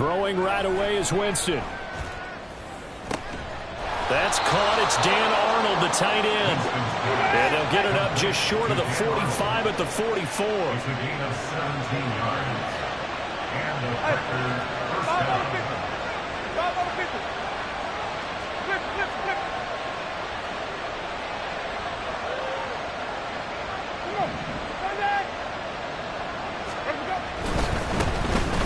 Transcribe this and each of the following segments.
Throwing right away is Winston. That's caught. It's Dan Arnold, the tight end. And they'll get it up just short of the 45 at the 44. It's a gain of 17 yards. And the Packers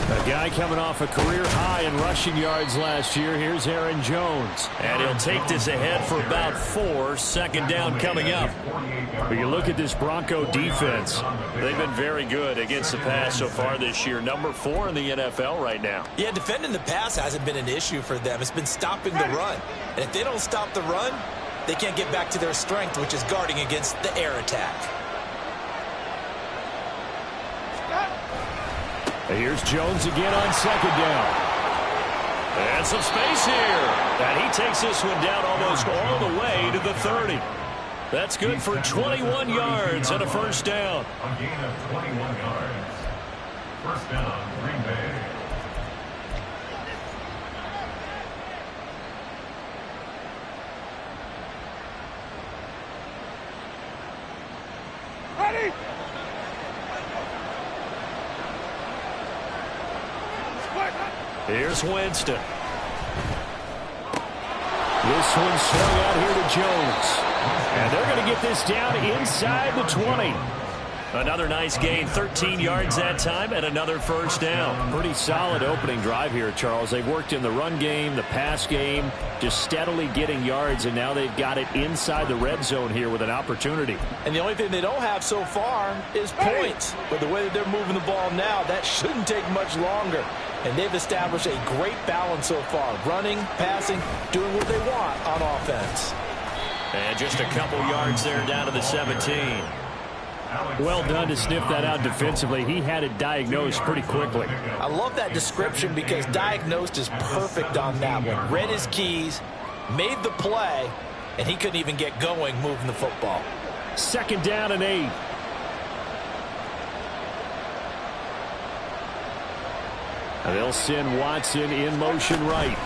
A guy coming off a career high in rushing yards last year. Here's Aaron Jones. And he'll take this ahead for about 4. Second down coming up. But you look at this Bronco defense. They've been very good against the pass so far this year. Number 4 in the NFL right now. Yeah, defending the pass hasn't been an issue for them. It's been stopping the run. And if they don't stop the run, they can't get back to their strength, which is guarding against the air attack. Here's Jones again on second down. And some space here. And he takes this one down almost all the way to the 30. That's good for 21 yards and a first down. A gain of 21 yards. First down, Green Bay. Ready? Here's Winston. This one swung out here to Jones. And they're going to get this down inside the 20. Another nice gain, 13 yards that time, and another first down. Pretty solid opening drive here, Charles. They've worked in the run game, the pass game, just steadily getting yards, and now they've got it inside the red zone here with an opportunity. And the only thing they don't have so far is points. But the way that they're moving the ball now, that shouldn't take much longer. And they've established a great balance so far. Running, passing, doing what they want on offense. And just a couple yards there down to the 17. Well done to sniff that out defensively. He had it diagnosed pretty quickly. I love that description because diagnosed is perfect on that one. Read his keys, made the play, and he couldn't even get going moving the football. Second down and 8. They'll send Watson in motion right.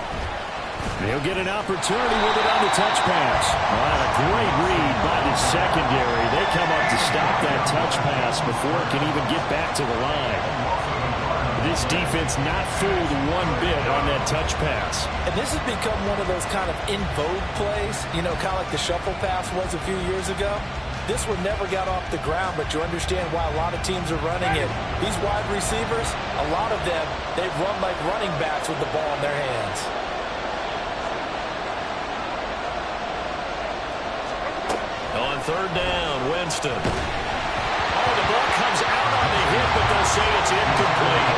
He'll get an opportunity with it on the touch pass. Well, a great read by the secondary. They come up to stop that touch pass before it can even get back to the line. This defense not fooled one bit on that touch pass. And this has become one of those kind of in vogue plays, you know, kind of like the shuffle pass was a few years ago. This one never got off the ground, but you understand why a lot of teams are running it. These wide receivers, a lot of them, they've run like running backs with the ball in their hands. On third down, Winston. Oh, the ball comes out on the hit, but they'll say it's incomplete.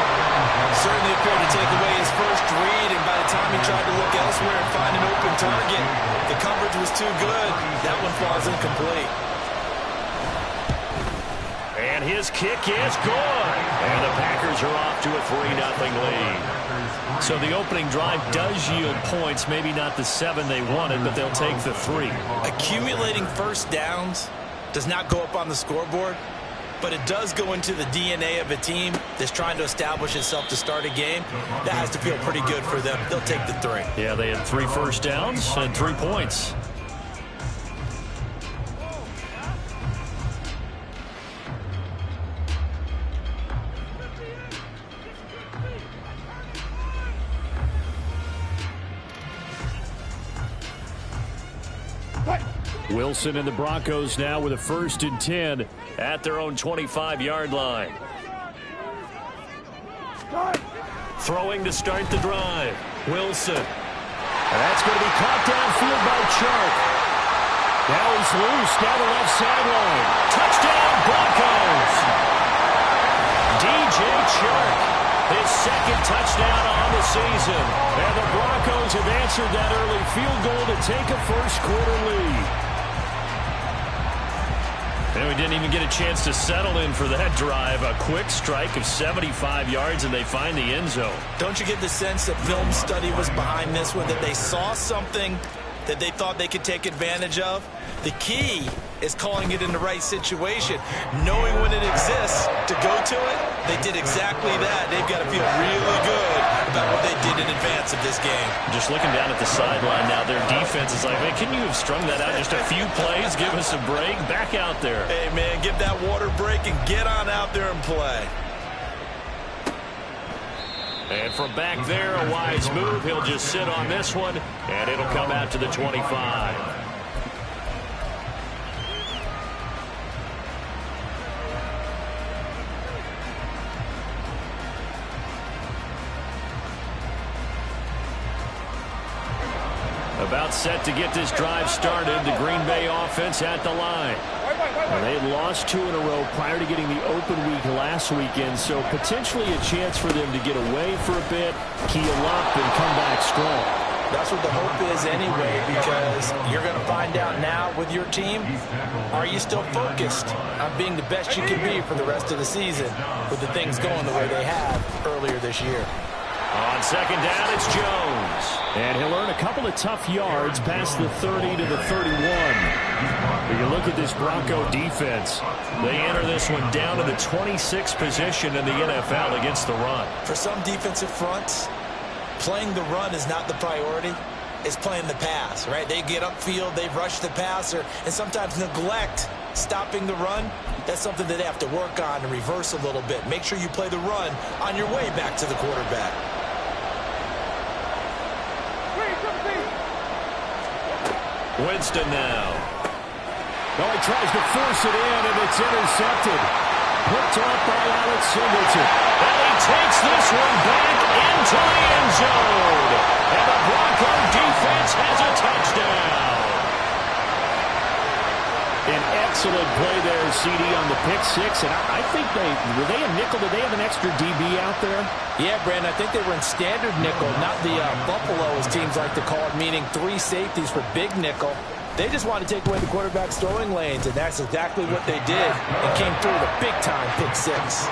Certainly appeared to take away his first read, and by the time he tried to look elsewhere and find an open target, the coverage was too good. That one falls incomplete. And his kick is good. And the Packers are off to a 3-0 lead. So the opening drive does yield points, maybe not the 7 they wanted, but they'll take the 3. Accumulating first downs does not go up on the scoreboard, but it does go into the DNA of a team that's trying to establish itself to start a game. That has to feel pretty good for them. They'll take the 3. Yeah, they had 3 first downs and 3 points. Wilson and the Broncos now with a 1st and 10 at their own 25-yard line. Throwing to start the drive. Wilson. And that's going to be caught downfield by Chark. Now he's loose down the left sideline. Touchdown, Broncos. DJ Chark, his 2nd touchdown on the season. And the Broncos have answered that early field goal to take a first-quarter lead. And we didn't even get a chance to settle in for that drive. A quick strike of 75 yards, and they find the end zone. Don't you get the sense that film study was behind this one, that they saw something that they thought they could take advantage of? The key is calling it in the right situation, knowing when it exists to go to it, They did exactly that. They've got to feel really good about what they did in advance of this game. Just looking down at the sideline now, their defense is like, man, can you have strung that out just a few plays? Give us a break. Back out there. Hey, man, give that water break and get on out there and play. And from back there, a wise move. He'll just sit on this one, and it'll come out to the 25. About set to get this drive started. The Green Bay offense at the line. And they had lost 2 in a row prior to getting the open week last weekend, so potentially a chance for them to get away for a bit, keel up, and come back strong. That's what the hope is anyway, because you're going to find out now with your team, are you still focused on being the best you can be for the rest of the season with the things going the way they have earlier this year? On second down, it's Jones. And he'll earn a couple of tough yards past the 30 to the 31. But you look at this Bronco defense. They enter this one down to the 26th position in the NFL against the run. For some defensive fronts, playing the run is not the priority. It's playing the pass, right? They get upfield, they rush the passer, and sometimes neglect stopping the run. That's something that they have to work on and reverse a little bit. Make sure you play the run on your way back to the quarterback. Winston now. Oh, he tries to force it in, and it's intercepted. Picked off by Alex Singleton. And he takes this one back into the end zone. And the Bronco defense has a touchdown. An excellent play there, CD, on the pick six. And I think were they a nickel? Did they have an extra DB out there? Yeah, Brandon, I think they were in standard nickel, not the Buffalo, as teams like to call it, meaning 3 safeties for big nickel. They just wanted to take away the quarterback's throwing lanes, and that's exactly what they did. It came through with a big-time pick six.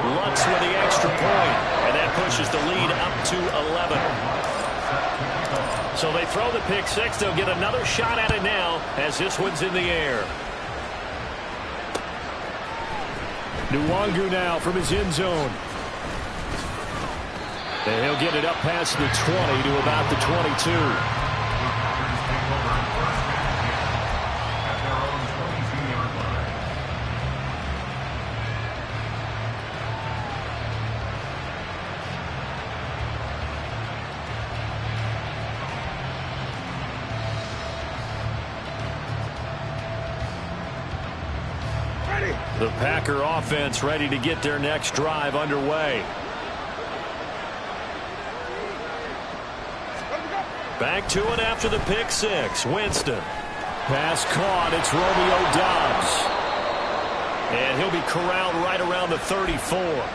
Lutz with the extra point, and that pushes the lead up to 11. So they throw the pick six. They'll get another shot at it now as this one's in the air. Nwangu now from his end zone. And he'll get it up past the 20 to about the 22. The Packer offense ready to get their next drive underway. Back to it after the pick six. Winston. Pass caught. It's Romeo Doubs. And he'll be corralled right around the 34.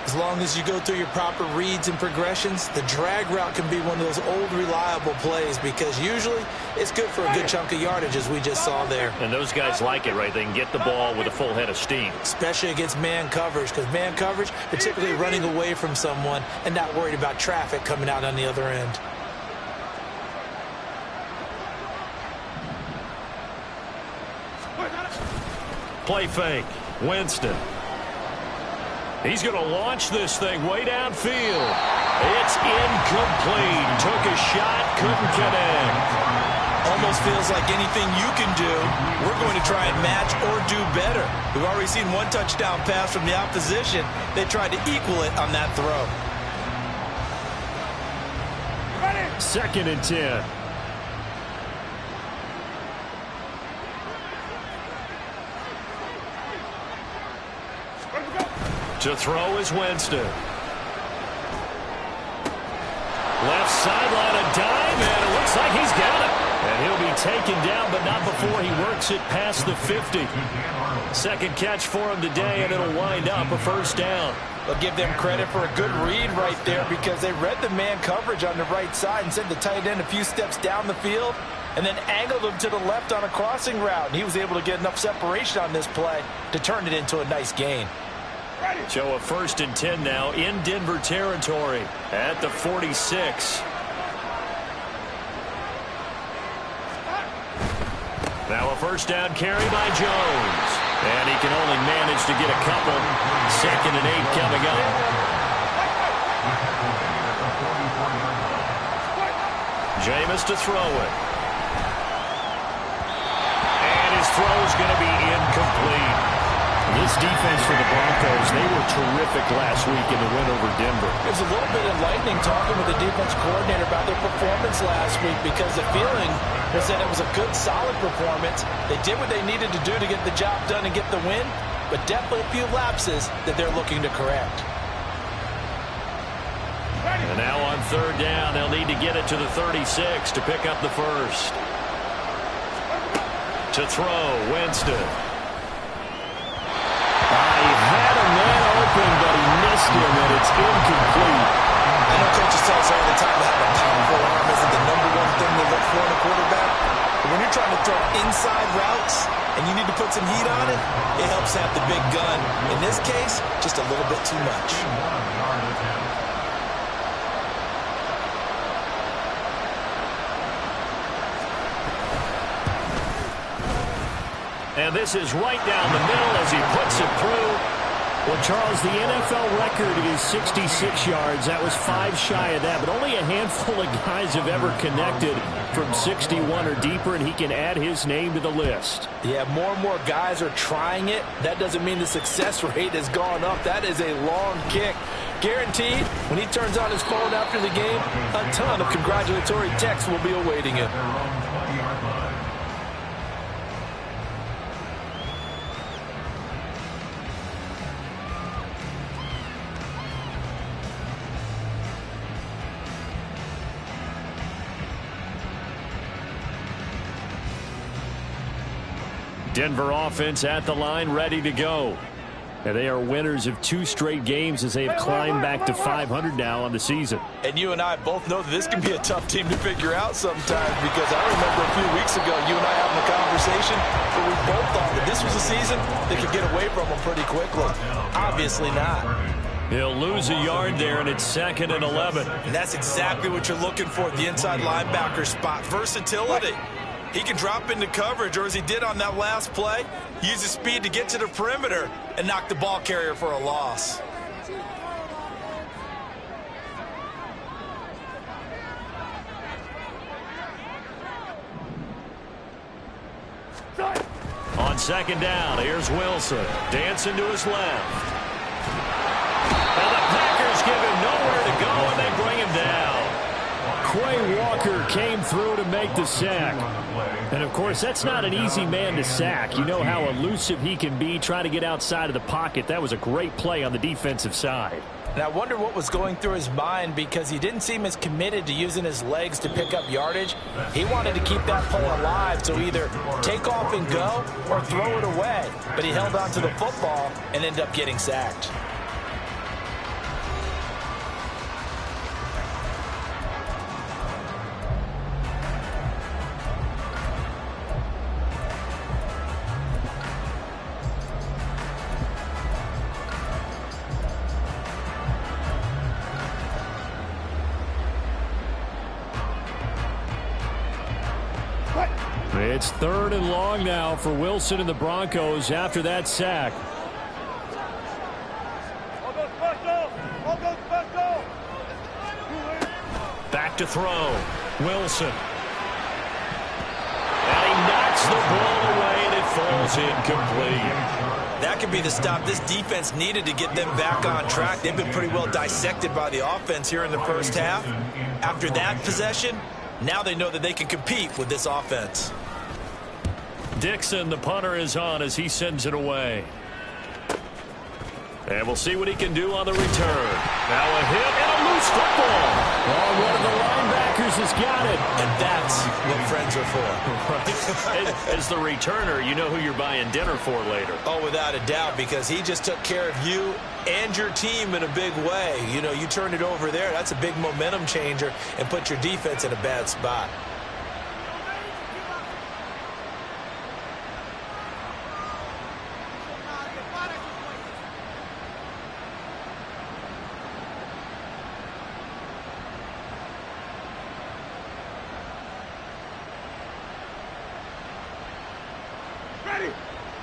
As long as you go through your proper reads and progressions, the drag route can be one of those old reliable plays because usually it's good for a good chunk of yardage, as we just saw there. And those guys like it, right? They can get the ball with a full head of steam. Especially against man coverage, because man coverage, they're typically running away from someone and not worried about traffic coming out on the other end. Play fake. Winston. He's going to launch this thing way downfield. It's incomplete. Took a shot, couldn't connect. Almost feels like anything you can do, we're going to try and match or do better. We've already seen one touchdown pass from the opposition. They tried to equal it on that throw. 2nd and 10. To throw is Winston. Left sideline, a dime, and it looks like he's got it. And he'll be taken down, but not before he works it past the 50. Second catch for him today, and it'll wind up a first down. I'll give them credit for a good read right there because they read the man coverage on the right side and sent the tight end a few steps down the field and then angled him to the left on a crossing route. And he was able to get enough separation on this play to turn it into a nice gain. So a 1st and 10 now in Denver territory at the 46. Now a first down carry by Jones. And he can only manage to get a couple. 2nd and 8 coming up. Jameis to throw it. And his throw is going to be incomplete. This defense for the Broncos, they were terrific last week in the win over Denver. It was a little bit enlightening talking with the defense coordinator about their performance last week because the feeling was that it was a good, solid performance. They did what they needed to do to get the job done and get the win, but definitely a few lapses that they're looking to correct. And now on 3rd down, they'll need to get it to the 36 to pick up the first. To throw, Winston. He had a man open, but he missed him, and it's incomplete. I know coaches tell us all the time that having a powerful arm isn't the #1 thing they look for in a quarterback. But when you're trying to throw inside routes and you need to put some heat on it, it helps have the big gun. In this case, just a little bit too much. And this is right down the middle as he puts it through. Well, Charles, the NFL record is 66 yards. That was 5 shy of that, but only a handful of guys have ever connected from 61 or deeper, and he can add his name to the list. Yeah, more and more guys are trying it. That doesn't mean the success rate has gone up. That is a long kick. Guaranteed, when he turns on his phone after the game, a ton of congratulatory texts will be awaiting him. Denver offense at the line, ready to go. And they are winners of 2 straight games as they have climbed back to 500 now on the season. And you and I both know that this can be a tough team to figure out sometimes, because I remember a few weeks ago you and I having a conversation where we both thought that this was a season that could get away from them pretty quickly. Obviously not. He'll lose a yard there, and it's 2nd and 11. And that's exactly what you're looking for at the inside linebacker spot. Versatility. He can drop into coverage, or as he did on that last play, use his speed to get to the perimeter and knock the ball carrier for a loss. On 2nd down, here's Wilson. Dancing to his left. And the Packers give him nowhere to go, and they bring him down. Quay Walker came through to make the sack. And, of course, that's not an easy man to sack. You know how elusive he can be, trying to get outside of the pocket. That was a great play on the defensive side. And I wonder what was going through his mind, because he didn't seem as committed to using his legs to pick up yardage. He wanted to keep that play alive, so either take off and go or throw it away. But he held on to the football and ended up getting sacked. It's 3rd and long now for Wilson and the Broncos after that sack. Back to throw. Wilson. And he knocks the ball away, and it falls incomplete. That could be the stop this defense needed to get them back on track. They've been pretty well dissected by the offense here in the first half. After that possession, now they know that they can compete with this offense. Dixon, the punter, is on as he sends it away. And we'll see what he can do on the return. Now a hit and a loose football. Oh, one of the linebackers has got it. And that's what friends are for. As the returner, you know who you're buying dinner for later. Oh, without a doubt, because he just took care of you and your team in a big way. You know, you turned it over there. That's a big momentum changer and put your defense in a bad spot.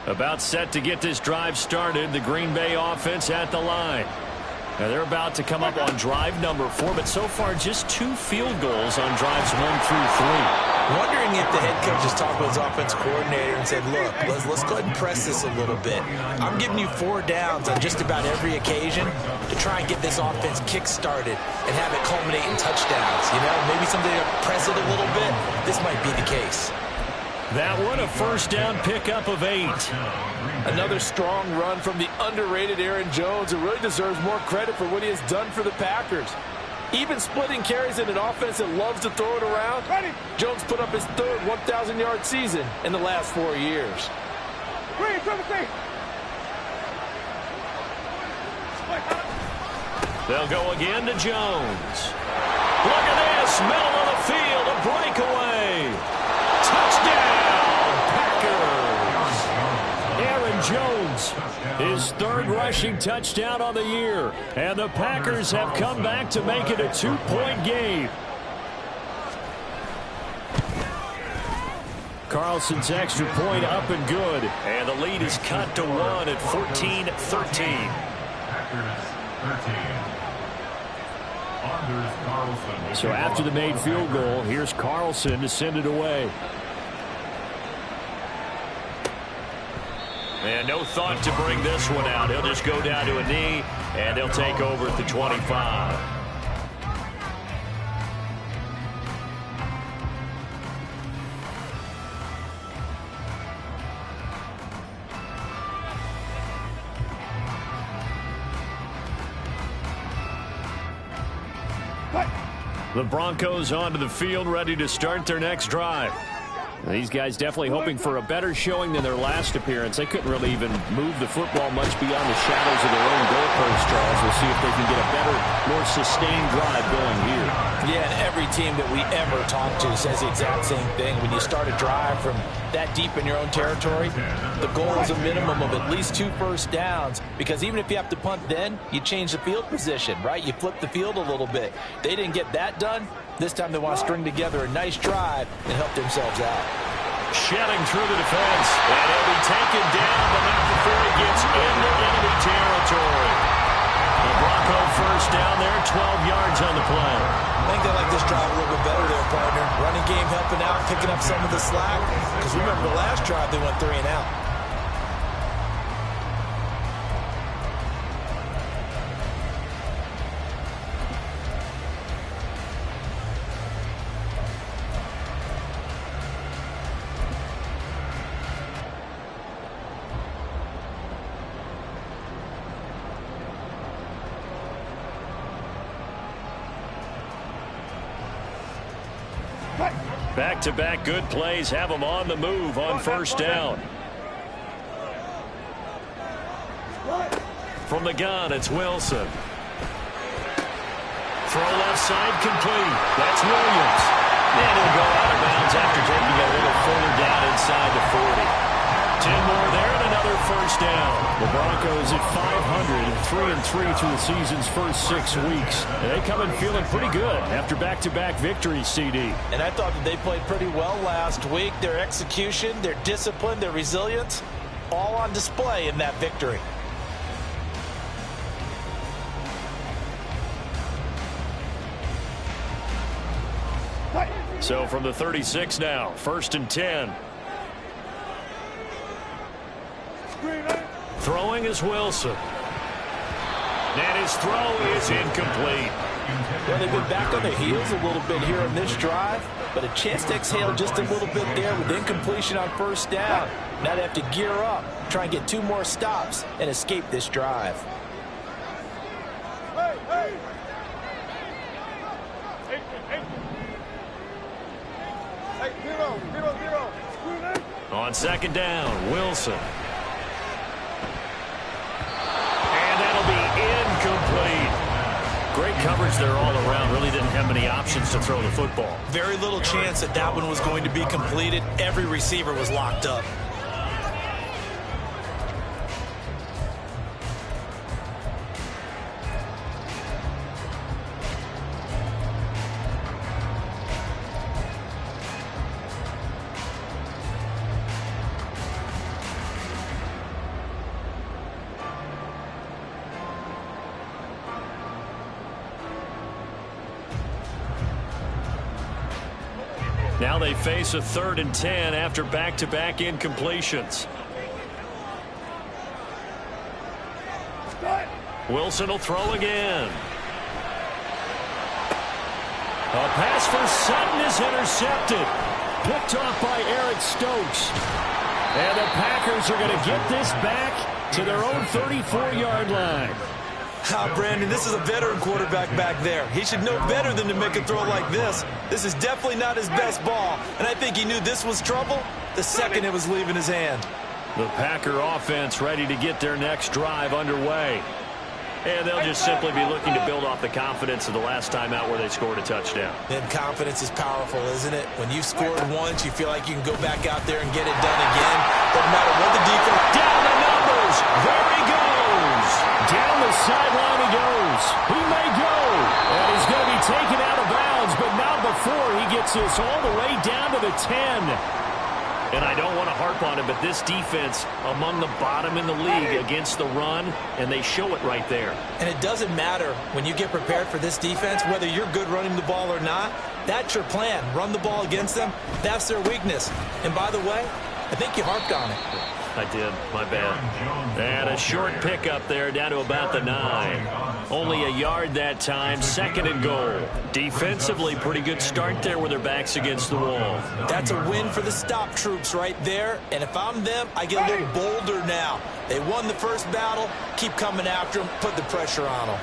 About set to get this drive started. The Green Bay offense at the line. Now they're about to come up on drive number 4, but so far just 2 field goals on drives 1 through 3. Wondering if the head coach has talked with his offensive coordinator and said, look, let's go ahead and press this a little bit. I'm giving you 4 downs on just about every occasion to try and get this offense kick-started and have it culminate in touchdowns. You know, maybe someday to press it a little bit. This might be the case. That one a first down pickup of 8. Another strong run from the underrated Aaron Jones, who really deserves more credit for what he has done for the Packers. Even splitting carries in an offense that loves to throw it around, Jones put up his 3rd 1,000-yard season in the last 4 years. They'll go again to Jones. Look at this, middle of the field, a breakaway. Touchdown, Packers. Aaron Jones, his 3rd rushing touchdown on the year. And the Packers have come back to make it a 2-point game. Carlson's extra point up and good. And the lead is cut to 1 at 14-13. Packers 13. So after the made field goal, here's Carlson to send it away. And no thought to bring this one out. He'll just go down to a knee, and they'll take over at the 25. The Broncos onto the field, ready to start their next drive. These guys definitely hoping for a better showing than their last appearance. They couldn't really even move the football much beyond the shadows of their own goalpost, Charles. We'll see if they can get a better, more sustained drive going here. Yeah, and every team that we ever talk to says the exact same thing. When you start a drive from that deep in your own territory, the goal is a minimum of at least 2 first downs, because even if you have to punt then, you change the field position, right? You flip the field a little bit. They didn't get that done. This time they want to string together a nice drive and help themselves out. Shedding through the defense, and he'll be taken down, but not before he gets into enemy territory. The Bronco first down there, 12 yards on the play. I think they like this drive a little bit better there, partner. Running game helping out, picking up some of the slack. Because remember the last drive, they went 3 and out. Back-to-back good plays have them on the move on first down. From the gun, it's Wilson. Throw left side complete. That's Williams. And he'll go out of bounds after taking a little further down inside the 40. 10 more there and another first down. The Broncos at 500, 3-3 through the season's first 6 weeks. And they come in feeling pretty good after back-to-back victories, CD. And I thought that they played pretty well last week. Their execution, their discipline, their resilience, all on display in that victory. So from the 36 now, 1st and 10. Throwing is Wilson. And his throw is incomplete. Well, they've been back on their heels a little bit here on this drive, but a chance to exhale just a little bit there with incompletion on first down. Now they have to gear up, try and get 2 more stops and escape this drive. On 2nd down, Wilson. And that'll be incomplete. Great coverage there all around. Really didn't have many options to throw the football. Very little chance that that one was going to be completed. Every receiver was locked up. Now they face a 3rd and 10 after back-to-back incompletions. Wilson will throw again. A pass for Sutton is intercepted. Picked off by Eric Stokes. And the Packers are going to get this back to their own 34-yard line. Brandon, this is a veteran quarterback back there. He should know better than to make a throw like this. This is definitely not his best ball, and I think he knew this was trouble the second it was leaving his hand. The Packer offense ready to get their next drive underway. And they'll just simply be looking to build off the confidence of the last time out where they scored a touchdown. And confidence is powerful, isn't it? When you've scored once, you feel like you can go back out there and get it done again. Doesn't matter what the defense... Down the numbers! There he goes! Down the sideline he goes. He may go. And he's going to be taken out of bounds, but not before he gets this all the way down to the 10. And I don't want to harp on it, but this defense among the bottom in the league against the run, and they show it right there. And it doesn't matter when you get prepared for this defense, whether you're good running the ball or not. That's your plan. Run the ball against them. That's their weakness. And by the way, I think you harped on it. I did. My bad. And a short pickup there down to about the 9. Only a yard that time. 2nd and goal. Defensively, pretty good start there with their backs against the wall. That's a win for the stop troops right there. And if I'm them, I get a little bolder now. They won the first battle. Keep coming after them. Put the pressure on them.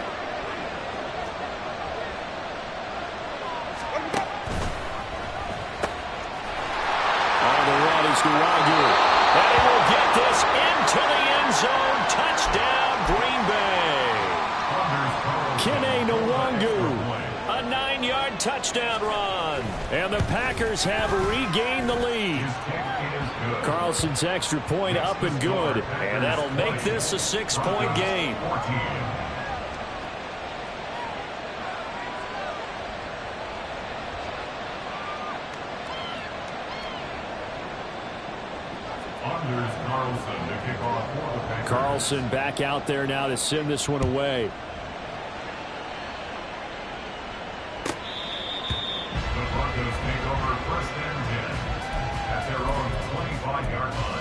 On the run is Nwangwu. And he will get this into the end zone. Touchdown, Green Bay. Kene Nwangwu. A 9-yard touchdown run. And the Packers have regained the lead. Carlson's extra point up and good. And that'll make this a 6-point game. Carlson back out there now to send this one away. The Broncos take over 1st and 10 at their own 25-yard line.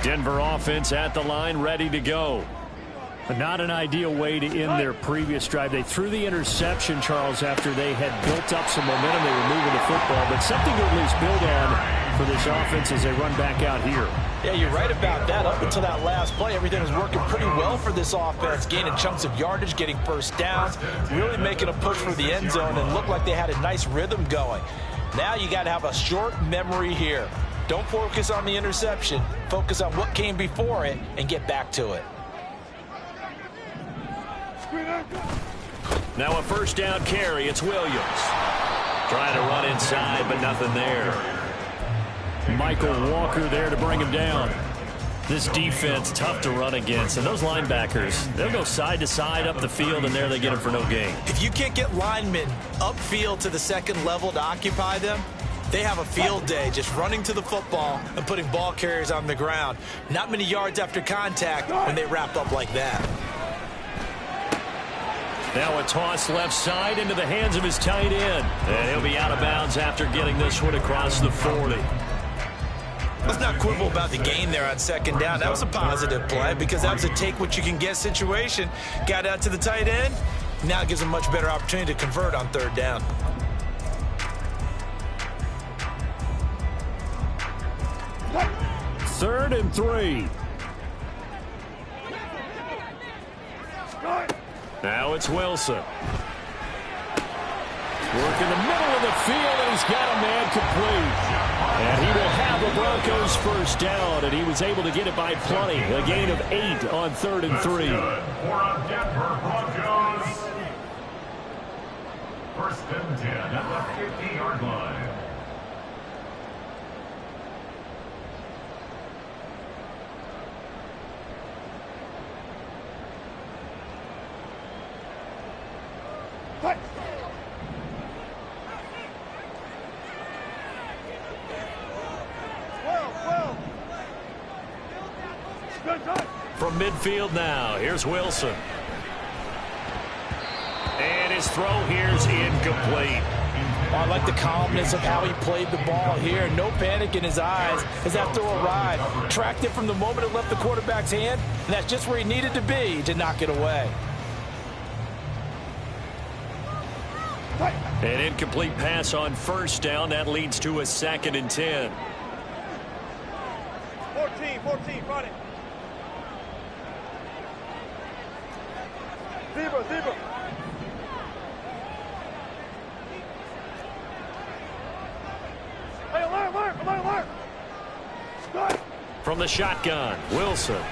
Denver offense at the line, ready to go. Not an ideal way to end their previous drive. They threw the interception, Charles, after they had built up some momentum. They were moving the football, but something to at least build on for this offense as they run back out here. Yeah, you're right about that. Up until that last play, everything was working pretty well for this offense, gaining chunks of yardage, getting first downs, really making a push for the end zone, and looked like they had a nice rhythm going. Now you got to have a short memory here. Don't focus on the interception. Focus on what came before it and get back to it. Now a first down carry. It's Williams. Trying to run inside, but nothing there. Michael Walker there to bring him down. This defense, tough to run against. And those linebackers, they'll go side to side up the field, and there they get them for no gain. If you can't get linemen upfield to the second level to occupy them, they have a field day just running to the football and putting ball carriers on the ground. Not many yards after contact when they wrap up like that. Now a toss left side into the hands of his tight end. And he'll be out of bounds after getting this one across the 40. Let's not quibble about the gain there on 2nd down. That was a positive play because that was a take-what-you-can-get situation. Got out to the tight end. Now it gives him much better opportunity to convert on 3rd down. Third and 3. Now it's Wilson. Work in the middle of the field, and he's got a man complete. And he will have the Broncos first down, and he was able to get it by plenty. A gain of 8 on 3rd and 3. For a Denver Broncos. 1st and 10 at the 50-yard line. From midfield now, here's Wilson. And his throw here's incomplete. I like the calmness of how he played the ball here. No panic in his eyes as that throw arrived. Tracked it from the moment it left the quarterback's hand, and that's just where he needed to be to knock it away. An incomplete pass on first down. That leads to a 2nd and 10. 14, front it. Zebra. Hey, alert. From the shotgun, Wilson.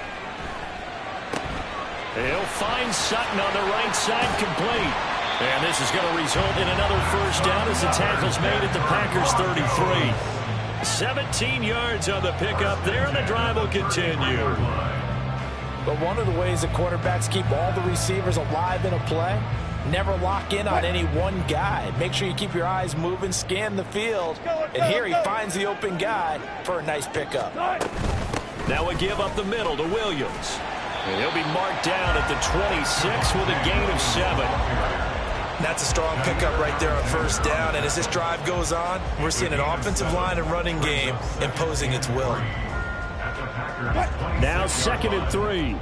He'll find Sutton on the right side, complete. And this is going to result in another first down as the tackle's made at the Packers' 33. 17 yards on the pickup there, and the drive will continue. But one of the ways that quarterbacks keep all the receivers alive in a play, never lock in on any one guy. Make sure you keep your eyes moving, scan the field. And here he finds the open guy for a nice pickup. Now a give up the middle to Williams. And he'll be marked down at the 26 with a gain of 7. That's a strong pickup right there on first down. And as this drive goes on, we're seeing an offensive line and running game imposing its will. Now 2nd and 3.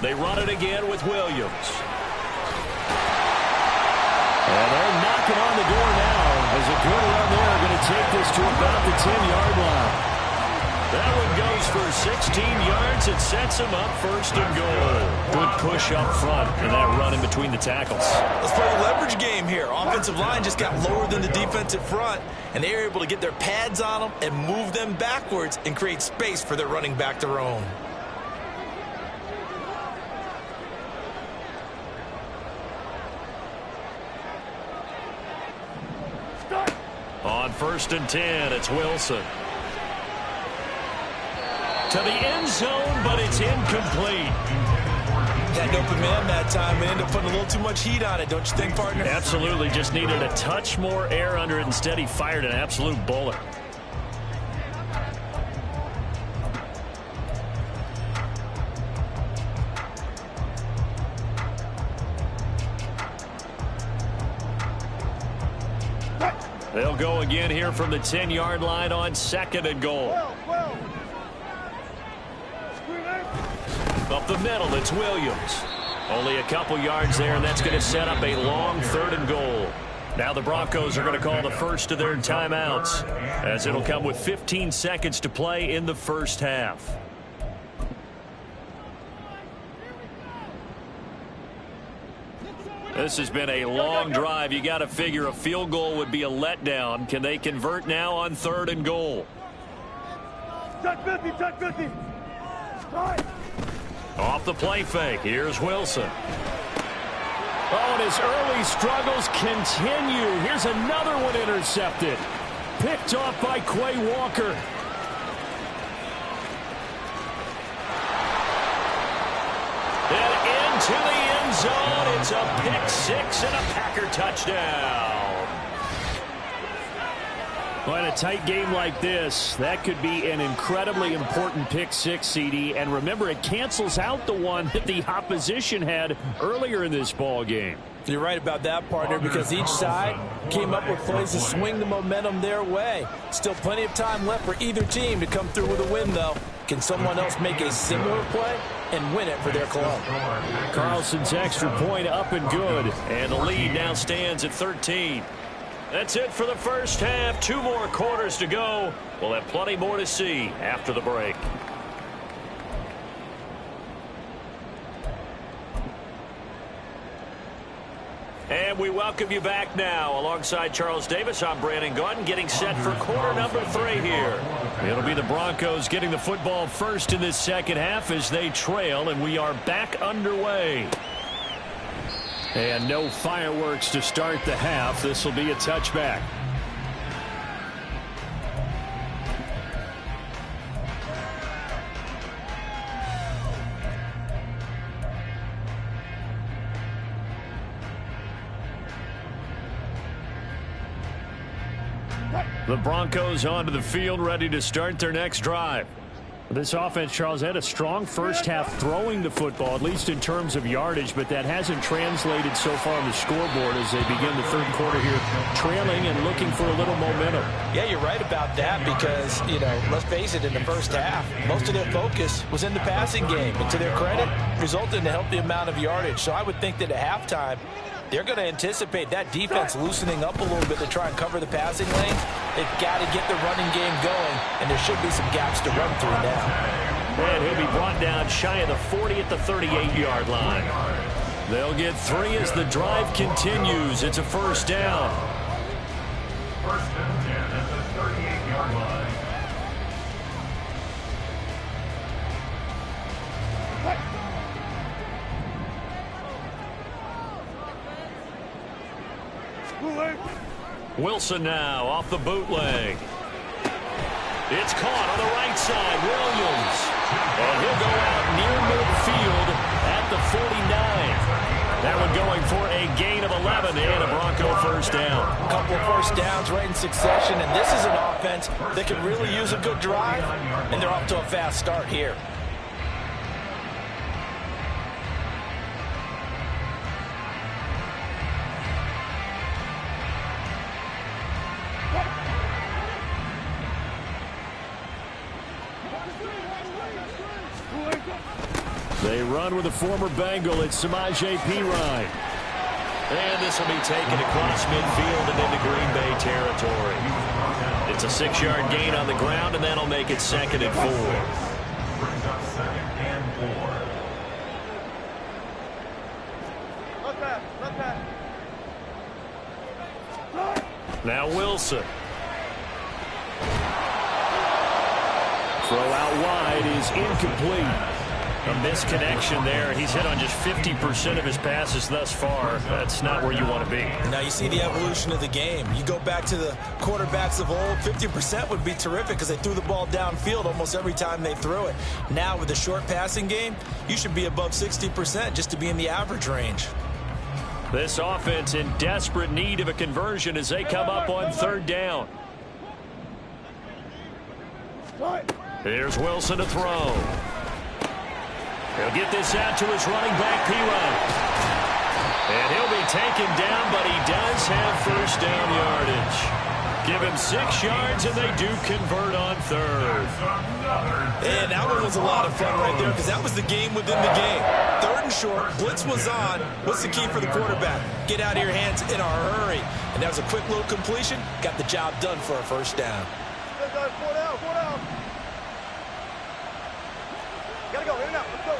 They run it again with Williams. And they're knocking on the door now as a good run there going to take this to about the 10-yard line. That one goes for 16 yards. It sets him up 1st and goal. Good push up front and that run in between the tackles. Let's play a leverage game here. Offensive line just got lower than the defensive front, and they were able to get their pads on them and move them backwards and create space for their running back to roam. On 1st and 10, it's Wilson. To the end zone, but it's incomplete. Had an open man that time and ended up putting a little too much heat on it, don't you think, partner? Absolutely. Just needed a touch more air under it. Instead, he fired an absolute bullet. They'll go again here from the 10-yard line on 2nd and goal. Up the middle, it's Williams. Only a couple yards there, and that's going to set up a long 3rd and goal. Now the Broncos are going to call the first of their timeouts, as it'll come with 15 seconds to play in the first half. This has been a long drive. You got to figure a field goal would be a letdown. Can they convert now on 3rd and goal? Touch 50. Off the play fake. Here's Wilson. Oh, and his early struggles continue. Here's another one intercepted. Picked off by Quay Walker. And into the end zone. It's a pick 6 and a Packer touchdown. Well, in a tight game like this, that could be an incredibly important pick 6, CD. And remember, it cancels out the one that the opposition had earlier in this ball game. You're right about that, partner, because each side came up with plays to swing the momentum their way. Still plenty of time left for either team to come through with a win, though. Can someone else make a similar play and win it for their club? Carlson's extra point up and good. And the lead now stands at 13. That's it for the first half. 2 more quarters to go. We'll have plenty more to see after the break. And we welcome you back now. Alongside Charles Davis, I'm Brandon Gaudin, getting set for quarter number 3 here. It'll be the Broncos getting the football first in this second half as they trail, and we are back underway. And no fireworks to start the half. This will be a touchback. The Broncos onto the field, ready to start their next drive. This offense, Charles, had a strong first half throwing the football, at least in terms of yardage, but that hasn't translated so far on the scoreboard as they begin the third quarter here, trailing and looking for a little momentum. Yeah, you're right about that because, let's face it, in the first half, most of their focus was in the passing game. And to their credit, resulted in a healthy amount of yardage. So I would think that at halftime, they're going to anticipate that defense loosening up a little bit to try and cover the passing lanes. They've got to get the running game going, and there should be some gaps to run through now. And he'll be brought down shy of the 40 at the 38-yard line. They'll get 3 as the drive continues. It's a first down. First and 10 at the 38-yard line. Wilson now off the bootleg. It's caught on the right side. Williams. And he'll go out near midfield at the 49. That one going for a gain of 11 and a Bronco first down. A couple of first downs right in succession, and this is an offense that can really use a good drive, and they're off to a fast start here. They run with a former Bengal. It's Samaje Perine. And this will be taken across midfield and into Green Bay territory. It's a 6-yard gain on the ground, and that'll make it 2nd and 4. Brings up 2nd and 4. Look back, look back. Now Wilson. Throw out wide is incomplete. A misconnection there. He's hit on just 50% of his passes thus far. That's not where you want to be. Now you see the evolution of the game. You go back to the quarterbacks of old, 50% would be terrific because they threw the ball downfield almost every time they threw it. Now with the short passing game, you should be above 60% just to be in the average range. This offense in desperate need of a conversion as they come up on 3rd down. Here's Wilson to throw. He'll get this out to his running back, Perine. And he'll be taken down, but he does have first down yardage. Give him 6 yards, and they do convert on 3rd. And that one was a lot of fun right there because that was the game within the game. 3rd and short, blitz was on. What's the key for the quarterback? Get out of your hands in a hurry. And that was a quick little completion. Got the job done for a first down. Let's go, 4 down, 4 down. Gotta go, in and out, let's go.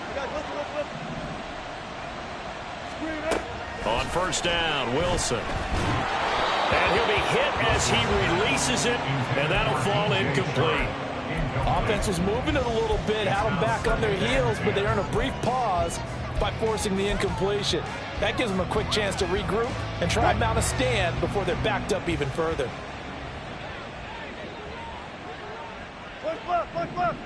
You guys, listen. Screen it. On first down, Wilson. And he'll be hit as he releases it, and that'll fall incomplete. Offense was moving it a little bit, had them back on their heels, but they earn a brief pause by forcing the incompletion. That gives them a quick chance to regroup and try and mount a stand before they're backed up even further. Push left.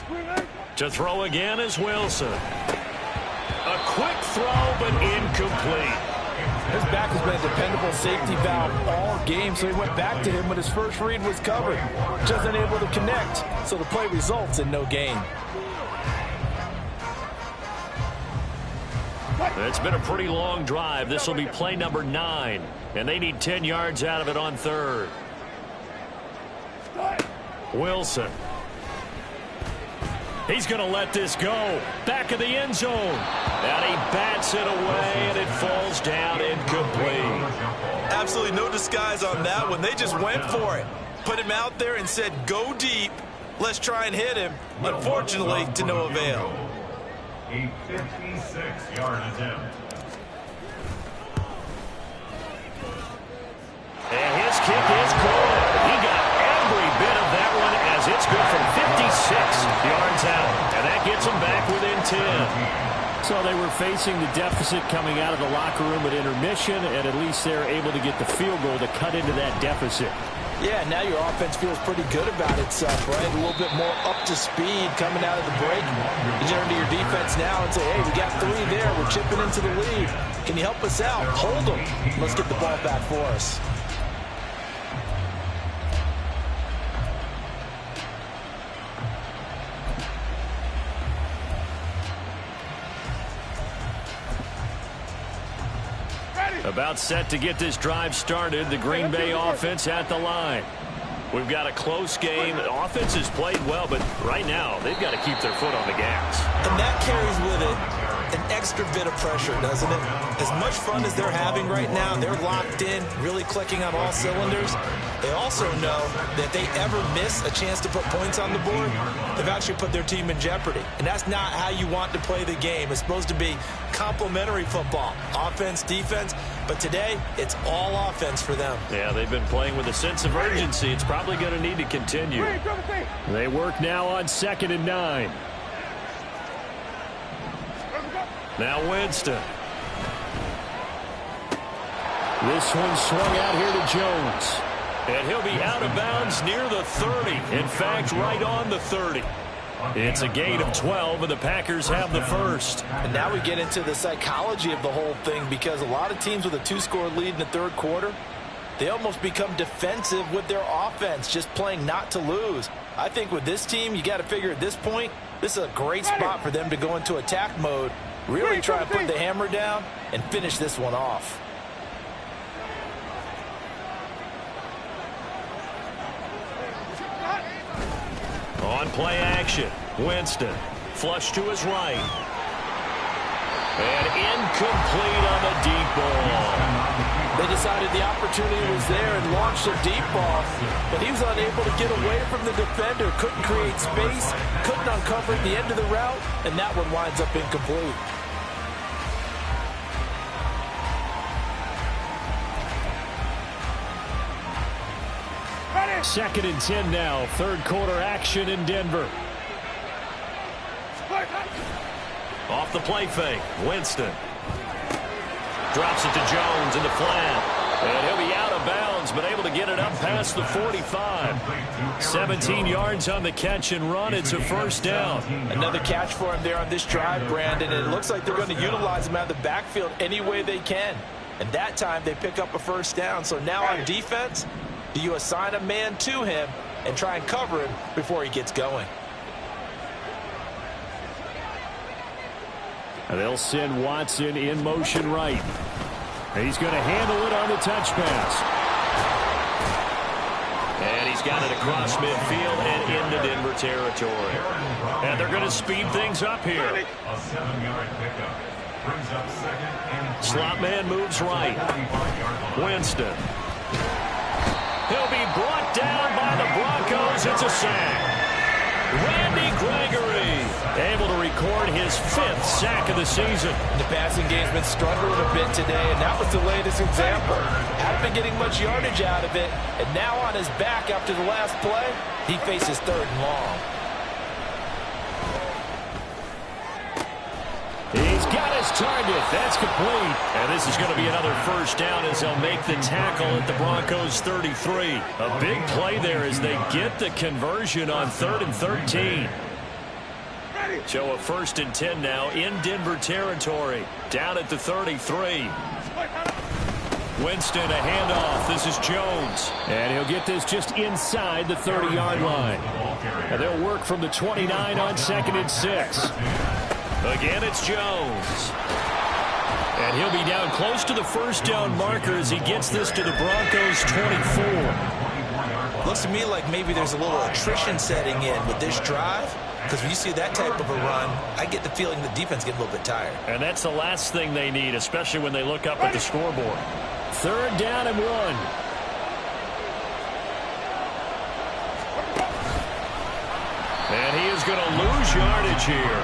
Screen it. To throw again is Wilson. A quick throw, but incomplete. His back has been a dependable safety valve all game, so he went back to him when his first read was covered. Just unable to connect, so the play results in no gain. It's been a pretty long drive. This will be play number 9, and they need 10 yards out of it on 3rd. Wilson. He's going to let this go. Back of the end zone. And he bats it away, and it falls down incomplete. Absolutely no disguise on that one. They just went for it. Put him out there and said, go deep. Let's try and hit him. Unfortunately, to no avail. A 56-yard attempt. And his kick is good. He got every bit of that one as it's good from 56 yards out. And that gets them back within 10. So they were facing the deficit coming out of the locker room at intermission, and at least they're able to get the field goal to cut into that deficit. Yeah, now your offense feels pretty good about itself, right? A little bit more up to speed coming out of the break. You turn to your defense now and say, hey, we got 3 there. We're chipping into the lead. Can you help us out? Hold them. Let's get the ball back for us. About set to get this drive started. The Green Bay offense at the line. We've got a close game. The offense has played well, but right now they've got to keep their foot on the gas. And that carries with it an extra bit of pressure, doesn't it? As much fun as they're having right now, they're locked in, really clicking on all cylinders. They also know that if they ever miss a chance to put points on the board, they've actually put their team in jeopardy. And that's not how you want to play the game. It's supposed to be complementary football, offense, defense. But today, it's all offense for them. Yeah, they've been playing with a sense of urgency. It's probably going to need to continue. They work now on 2nd and 9. Now Winston. This one swung out here to Jones. And he'll be out of bounds near the 30. In fact, right on the 30. It's a gain of 12, and the Packers have the first. And now we get into the psychology of the whole thing, because a lot of teams with a 2-score lead in the 3rd quarter, they almost become defensive with their offense, just playing not to lose. I think with this team, you got to figure at this point, this is a great spot for them to go into attack mode, really try to put the hammer down and finish this one off. On play action, Winston. Flush to his right. And incomplete on the deep ball. They decided the opportunity was there and launched a deep ball, but he was unable to get away from the defender, couldn't create space, couldn't uncover at the end of the route, and that one winds up incomplete. Second and 10 now. 3rd quarter action in Denver. Off the play fake. Winston. Drops it to Jones in the flat. And he'll be out of bounds, but able to get it up past the 45. 17 yards on the catch and run. It's a first down. Another catch for him there on this drive, Brandon. And it looks like they're going to utilize him out of the backfield any way they can. And that time they pick up a first down. So now on defense, do you assign a man to him and try and cover him before he gets going? And they'll send Watson in motion right. And he's going to handle it on the touch pass. And he's got it across midfield and into Denver territory. And they're going to speed things up here. A 7-yard pickup. Brings up 2nd and 3. Slot man moves right. Winston. He'll be brought down by the Broncos. It's a sack. Randy Gregory able to record his 5th sack of the season. The passing game's been struggling a bit today, and that was the latest example. Hadn't been getting much yardage out of it, and now on his back after the last play, he faces 3rd and long. He's got his target. That's complete. And this is going to be another first down as they'll make the tackle at the Broncos 33. A big play there as they get the conversion on 3rd and 13. So a 1st and 10 now in Denver territory. Down at the 33. Winston, a handoff. This is Jones. And he'll get this just inside the 30-yard line. And they'll work from the 29 on 2nd and 6. Again, it's Jones. And he'll be down close to the first down marker as he gets this to the Broncos 24. Looks to me like maybe there's a little attrition setting in with this drive, because when you see that type of a run, I get the feeling the defense gets a little bit tired. And that's the last thing they need, especially when they look up at the scoreboard. 3rd down and 1. And he is going to lose yardage here.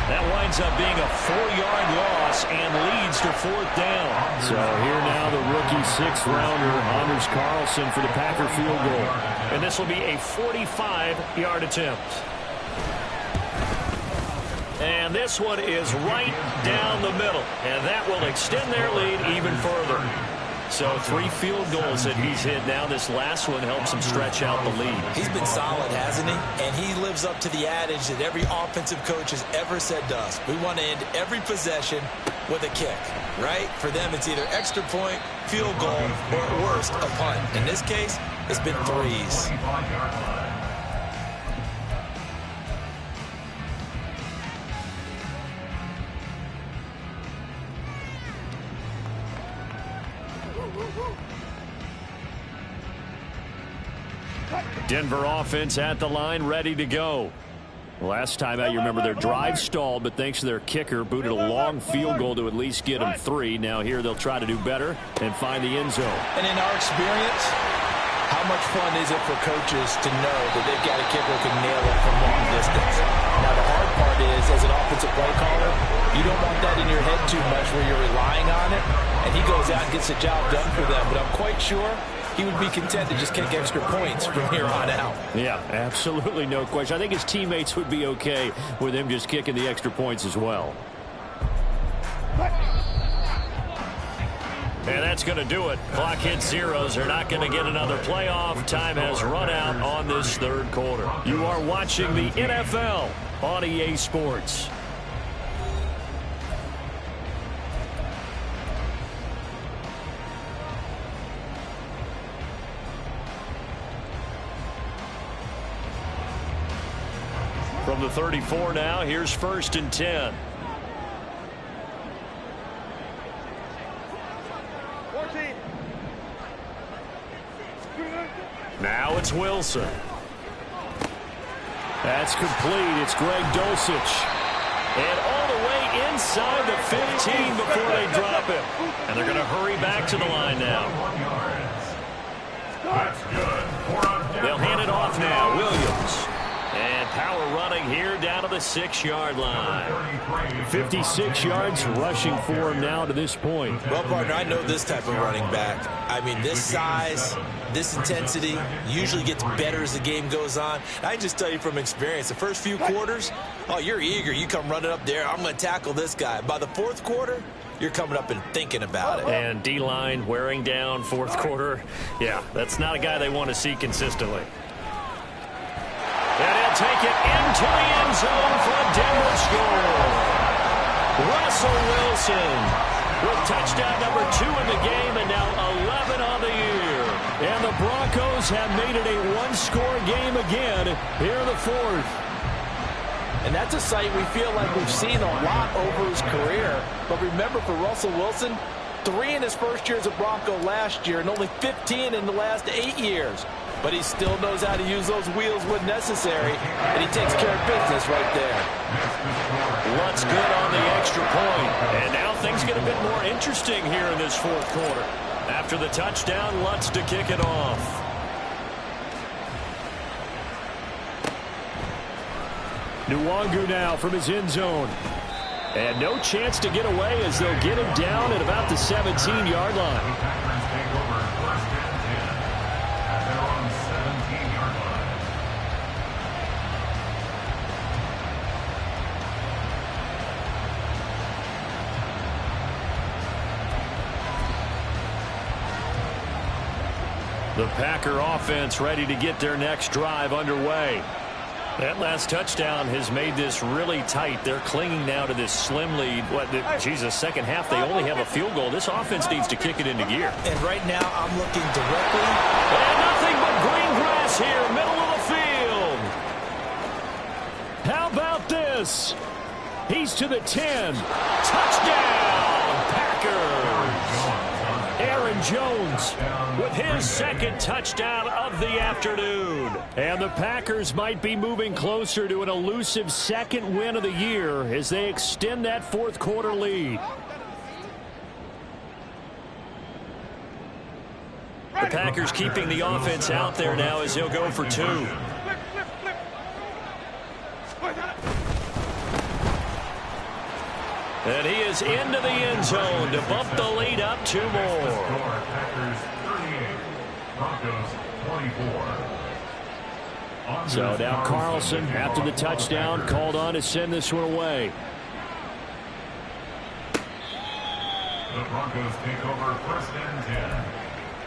That winds up being a 4-yard loss and leads to 4th down. So here now the rookie 6th-rounder, Anders Carlson, for the Packer field goal. And this will be a 45-yard attempt. And this one is right down the middle. And that will extend their lead even further. So 3 field goals that he's hit now. This last one helps him stretch out the lead. He's been solid, hasn't he? And he lives up to the adage that every offensive coach has ever said to us. We want to end every possession with a kick, right? For them, it's either extra point, field goal, or at worst, a punt. In this case, it's been threes. Denver offense at the line, ready to go. Last time out, you remember their drive stalled, but thanks to their kicker, booted a long field goal to at least get them 3. Now here they'll try to do better and find the end zone. And in our experience, how much fun is it for coaches to know that they've got a kicker who can nail it from long distance? Now the hard part is, as an offensive play caller, you don't want that in your head too much where you're relying on it, and he goes out and gets the job done for them. But I'm quite sure he would be content to just kick extra points from here on out. Yeah, absolutely no question. I think his teammates would be okay with him just kicking the extra points as well. And that's going to do it. Clock hits zeros. They're not going to get another playoff. Time has run out on this third quarter. You are watching the NFL on EA Sports. From the 34 now, here's 1st and 10. 14. Now it's Wilson. That's complete. It's Greg Dulcich. And all the way inside the 15 before they drop him. And they're going to hurry back to the line now. That's good. They'll hand it off now. Williams. And power running here down to the 6-yard line. 56 yards rushing for him now to this point. Well, partner, I know this type of running back. I mean, this size, this intensity usually gets better as the game goes on. I can just tell you from experience, the first few quarters, oh, you're eager. You come running up there, I'm going to tackle this guy. By the 4th quarter, you're coming up and thinking about it. And D-line wearing down 4th quarter. Yeah, that's not a guy they want to see consistently. And he'll take it into the end zone for a Denver score. Russell Wilson with touchdown number 2 in the game and now 11 on the year. And the Broncos have made it a 1-score game again here in the 4th. And that's a sight we feel like we've seen a lot over his career. But remember, for Russell Wilson, 3 in his first year as a Bronco last year and only 15 in the last 8 years. But he still knows how to use those wheels when necessary, and he takes care of business right there. Lutz good on the extra point. And now things get a bit more interesting here in this 4th quarter. After the touchdown, Lutz to kick it off. Nwangu now from his end zone. And no chance to get away as they'll get him down at about the 17-yard line. The Packer offense ready to get their next drive underway. That last touchdown has made this really tight. They're clinging now to this slim lead. Jesus, second half, they only have a field goal. This offense needs to kick it into gear. And right now, I'm looking directly. And nothing but green grass here, middle of the field. How about this? He's to the 10. Touchdown, Packers. Aaron Jones with his second touchdown of the afternoon. And the Packers might be moving closer to an elusive second win of the year as they extend that 4th quarter lead. The Packers keeping the offense out there now as he'll go for 2. And he is into the end zone to bump the lead up 2 more. Packers 38, Broncos 24. So now Carlson, after the touchdown, called on to send this one away. the Broncos take over 1st and 10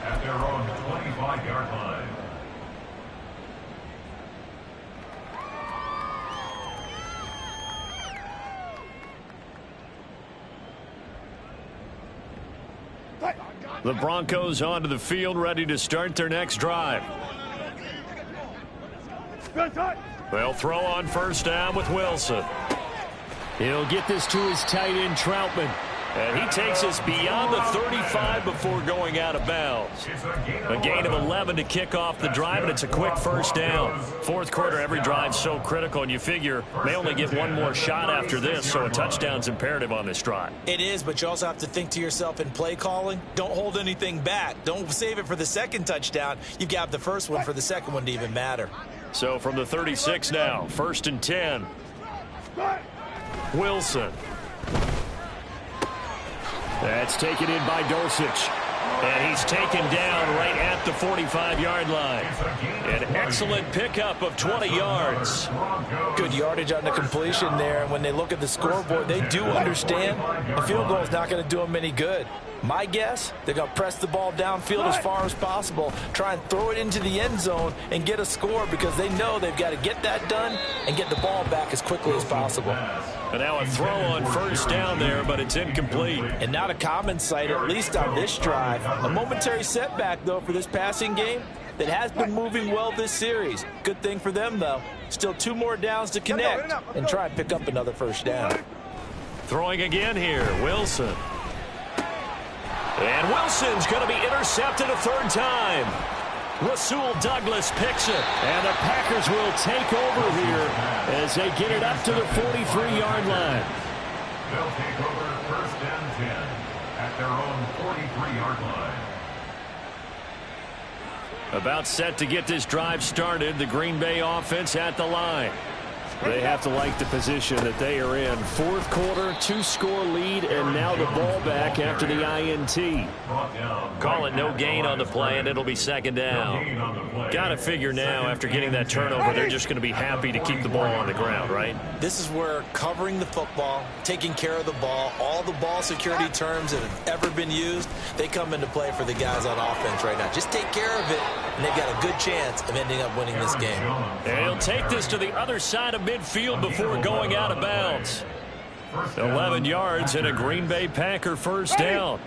at their own 25-yard line. The Broncos onto the field, ready to start their next drive. They'll throw on 1st down with Wilson. He'll get this to his tight end, Troutman. And he takes us beyond the 35 before going out of bounds. A gain of 11 to kick off the drive, and it's a quick 1st down. 4th quarter, every drive's so critical, and you figure they only get one more shot after this, so a touchdown's imperative on this drive. It is, but you also have to think to yourself in play calling, don't hold anything back. Don't save it for the second touchdown. You've got the first one for the second one to even matter. So from the 36 now, 1st and 10. Wilson. That's taken in by Dulcich. And he's taken down right at the 45-yard line. An excellent pickup of 20 yards. Good yardage on the completion there. And when they look at the scoreboard, they do understand the field goal is not going to do them any good. My guess, they're going to press the ball downfield as far as possible, try and throw it into the end zone and get a score because they know they've got to get that done and get the ball back as quickly as possible. And now a throw on 1st down there, but it's incomplete. And not a common sight, at least on this drive. A momentary setback, though, for this passing game that has been moving well this series. Good thing for them, though. Still 2 more downs to connect and try and pick up another 1st down. Throwing again here, Wilson. And Wilson's going to be intercepted a 3rd time. Rasul Douglas picks it, and the Packers will take over here as they get it up to the 43-yard line. They'll take over 1st and 10 at their own 43-yard line. About set to get this drive started, the Green Bay offense at the line. They have to like the position that they are in. 4th quarter, 2-score lead, and now the ball back after the INT. Call it no gain on the play, and it'll be 2nd down. Got to figure now, after getting that turnover, they're just going to be happy to keep the ball on the ground, right? This is where covering the football, taking care of the ball, all the ball security terms that have ever been used, they come into play for the guys on offense right now. Just take care of it, and they've got a good chance of ending up winning this game. And he'll take this to the other side of midfield before going out of bounds. 11 yards and a Green Bay Packer 1st down.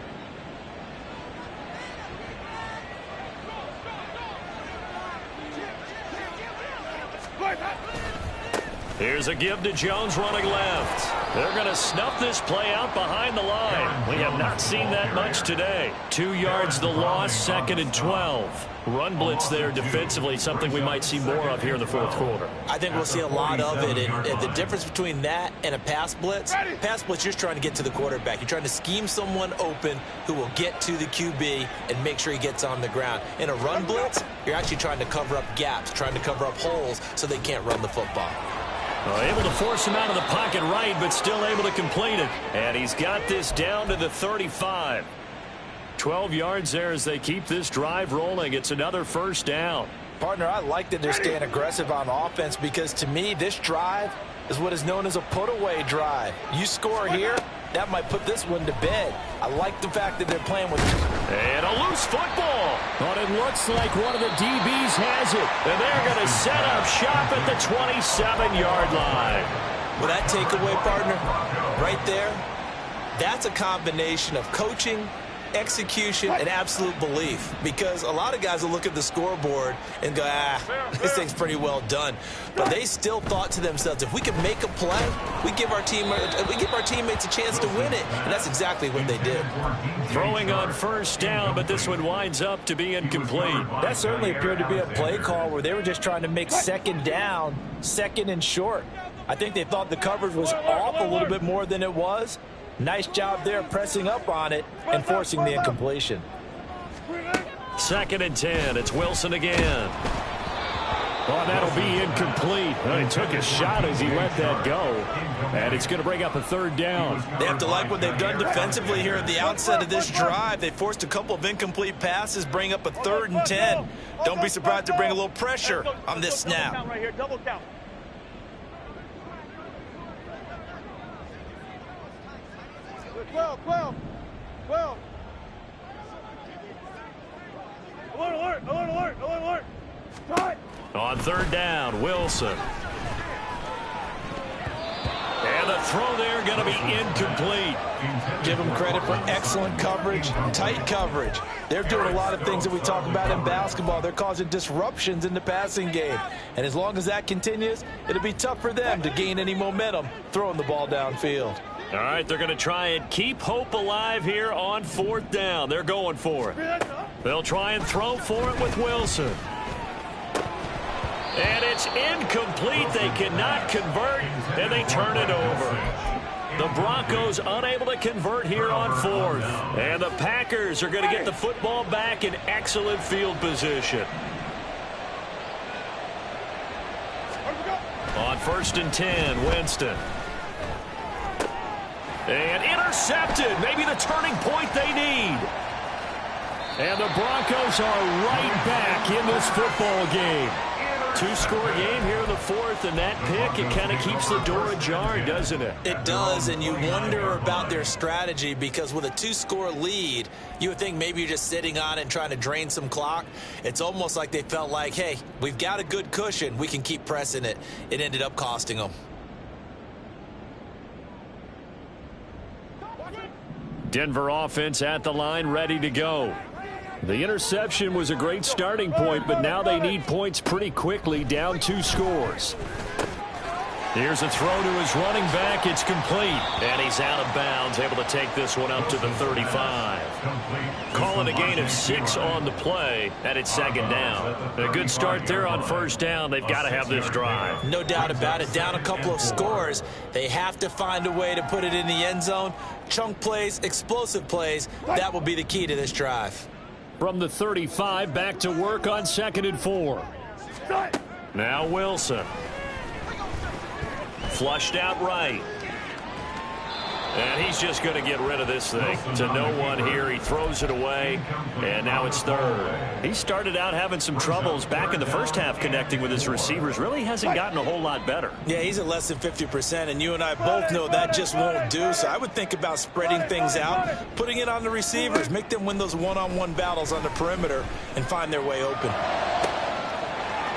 Here's a give to Jones running left. They're going to snuff this play out behind the line. We have not seen that much today. 2 yards the loss, 2nd and 12. Run blitz there defensively, something we might see more of here in the 4th quarter. I think we'll see a lot of it. And the difference between that and a pass blitz, you're just trying to get to the quarterback. You're trying to scheme someone open who will get to the QB and make sure he gets on the ground. In a run blitz, you're actually trying to cover up gaps, trying to cover up holes so they can't run the football. Able to force him out of the pocket right, but still able to complete it. And he's got this down to the 35. 12 yards there as they keep this drive rolling. It's another 1st down. Partner, I like that they're staying aggressive on offense because to me, this drive is what is known as a put-away drive. You score here, that might put this one to bed. I like the fact that they're playing with... And a loose football. But it looks like one of the DBs has it. And they're going to set up shop at the 27-yard line. Well, that takeaway, partner, right there, that's a combination of coaching, execution, and absolute belief. Because a lot of guys will look at the scoreboard and go, this thing's pretty well done. But they still thought to themselves, if we can make a play, we give our teammates a chance to win it. And that's exactly what they did. Throwing on 1st down, but this one winds up to be incomplete. That certainly appeared to be a play call where they were just trying to make 2nd down, 2nd and short. I think they thought the coverage was off a little bit more than it was. Nice job there pressing up on it and forcing the incompletion. 2nd and 10. It's Wilson again. Oh, that'll be incomplete. Well, he took a shot as he let that go. And it's going to bring up a 3rd down. They have to like what they've done defensively here at the outset of this drive. They forced a couple of incomplete passes, bring up a 3rd and 10. Don't be surprised to bring a little pressure on this snap. Right here, double count. 12. Alert, alert, alert, alert, alert, alert. Start. On third down, Wilson. And the throw there going to be incomplete. Give them credit for excellent coverage, tight coverage. They're doing a lot of things that we talk about in basketball. They're causing disruptions in the passing game. And as long as that continues, it'll be tough for them to gain any momentum throwing the ball downfield. All right, they're going to try and keep hope alive here on fourth down. They're going for it. They'll try and throw for it with Wilson. And it's incomplete. They cannot convert, and they turn it over. The Broncos unable to convert here on fourth. And the Packers are going to get the football back in excellent field position. On 1st and 10, Winston. And intercepted. Maybe the turning point they need. And the Broncos are right back in this football game. Two-score game here in the fourth, and that pick, it kind of keeps the door ajar, doesn't it? It does, and you wonder about their strategy because with a two-score lead, you would think maybe you're just sitting on it and trying to drain some clock. It's almost like they felt like, hey, we've got a good cushion. We can keep pressing it. It ended up costing them. Denver offense at the line, ready to go. The interception was a great starting point, but now they need points pretty quickly, down 2 scores. Here's a throw to his running back. It's complete. And he's out of bounds, able to take this one up to the 35. Calling a gain of 6 on the play, and it's second down. A good start there on first down. They've got to have this drive. No doubt about it. Down a couple of scores. They have to find a way to put it in the end zone. Chunk plays, explosive plays. That will be the key to this drive. From the 35, back to work on 2nd and 4. Now Wilson. Flushed out right. And he's just going to get rid of this thing. To no one here. He throws it away. And now it's third. He started out having some troubles back in the first half connecting with his receivers. Really hasn't gotten a whole lot better. Yeah, he's at less than 50%, and you and I both know that just won't do. So I would think about spreading things out, putting it on the receivers, make them win those one-on-one battles on the perimeter, and find their way open.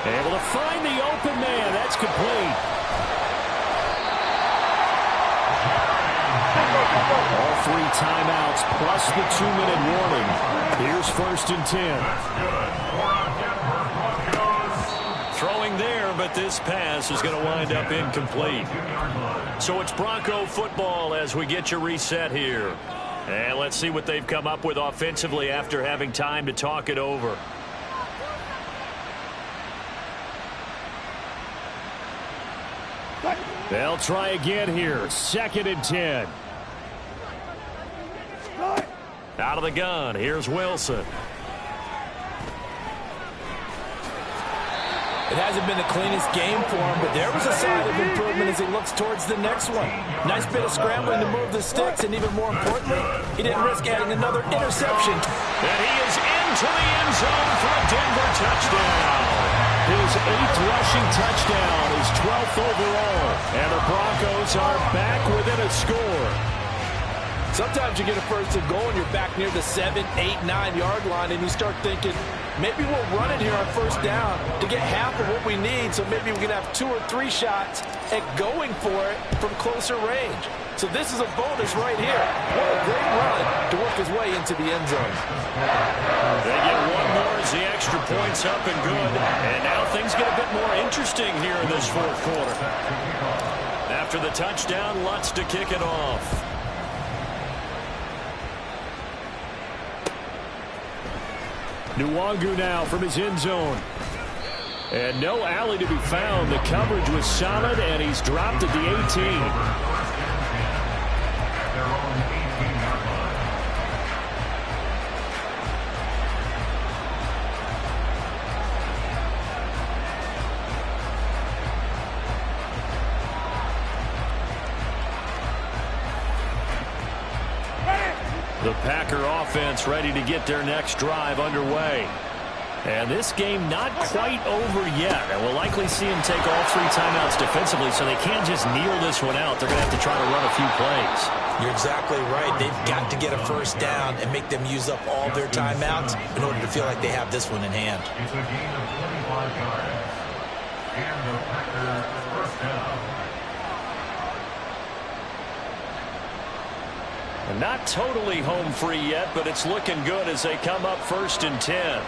Able to find the open man. That's complete. All 3 timeouts plus the 2-minute warning. Here's 1st and 10. Throwing there, but this pass is going to wind up incomplete. So it's Bronco football as we get you reset here. And let's see what they've come up with offensively after having time to talk it over. They'll try again here. 2nd and 10. Out of the gun. Here's Wilson. It hasn't been the cleanest game for him, but there was a sign of improvement as he looks towards the next one. Nice bit of scrambling to move the sticks, and even more importantly, he didn't risk adding another interception. And he is into the end zone for a Denver touchdown. His 8th rushing touchdown, his 12th overall. And the Broncos are back within a score. Sometimes you get a first and goal and you're back near the 7, 8, 9-yard line, and you start thinking, maybe we'll run it here on first down to get half of what we need, so maybe we can have 2 or 3 shots at going for it from closer range. So this is a bonus right here. What a great run to work his way into the end zone. They get one more as the extra point's up and good. And now things get a bit more interesting here in this fourth quarter. After the touchdown, Lutz to kick it off. Nwangu now from his end zone. And no alley to be found. The coverage was solid, and he's dropped at the 18. The Packer offense ready to get their next drive underway. And this game not quite over yet. And we'll likely see him take all 3 timeouts defensively, so they can't just kneel this one out. They're going to have to try to run a few plays. You're exactly right. They've got to get a first down and make them use up all their timeouts in order to feel like they have this one in hand. It's a gain of 25 yards. And the Packers first down. And not totally home free yet, but it's looking good as they come up 1st and 10.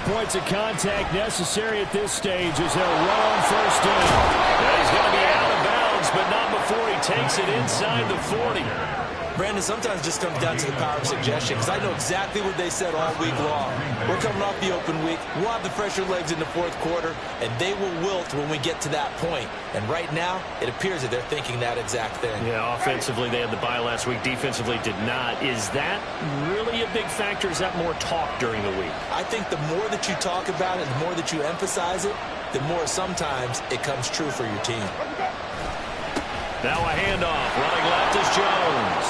Points of contact necessary at this stage as they'll run on 1st down. Now he's going to be out of bounds, but not before he takes it inside the 40. Brandon, sometimes it just comes down to the power of suggestion, because I know exactly what they said all week long. We're coming off the open week. We'll have the fresher legs in the 4th quarter, and they will wilt when we get to that point. And right now, it appears that they're thinking that exact thing. Yeah, offensively, they had the bye last week. Defensively, did not. Is that really a big factor? Is that more talk during the week? I think the more that you talk about it, the more that you emphasize it, the more sometimes it comes true for your team. Now a handoff. Running left is Jones.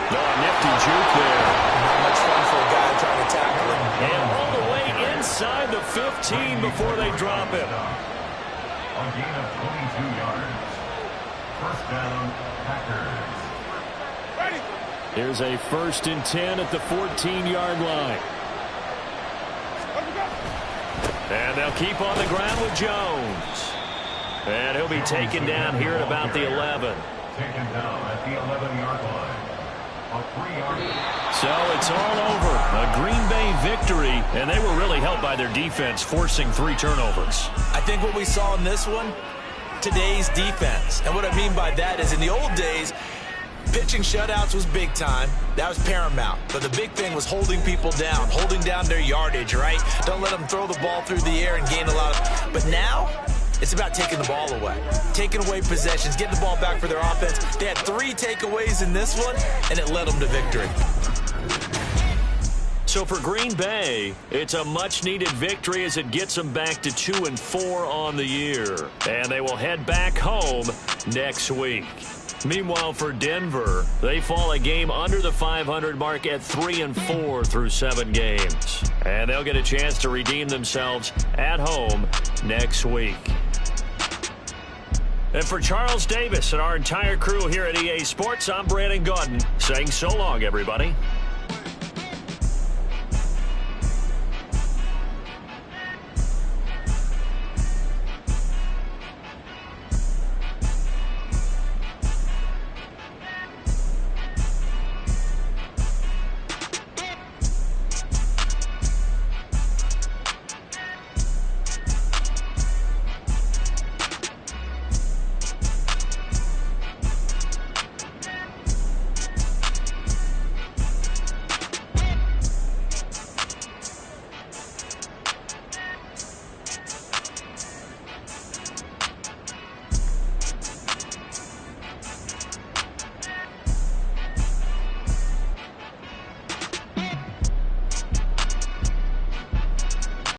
No, a nifty juke there. Not much fun for a guy trying to tackle him. And all the way inside the 15 before they drop him. A gain of 22 yards. First down, Packers. Here's a 1st and 10 at the 14-yard line. And they'll keep on the ground with Jones. And he'll be taken down here at about the 11. Taken down at the 11-yard line. A 3-yard line. So it's all over. A Green Bay victory, and they were really helped by their defense, forcing 3 turnovers. I think what we saw in this one, today's defense. And what I mean by that is in the old days, pitching shutouts was big time. That was paramount. But the big thing was holding people down, holding down their yardage, right? Don't let them throw the ball through the air and gain a lot of... But now, it's about taking the ball away, taking away possessions, getting the ball back for their offense. They had 3 takeaways in this one, and it led them to victory. So for Green Bay, it's a much-needed victory as it gets them back to 2-4 on the year. And they will head back home next week. Meanwhile, for Denver, they fall a game under the 500 mark at 3-4 through 7 games. And they'll get a chance to redeem themselves at home next week. And for Charles Davis and our entire crew here at EA Sports, I'm Brandon Gaudin saying so long, everybody.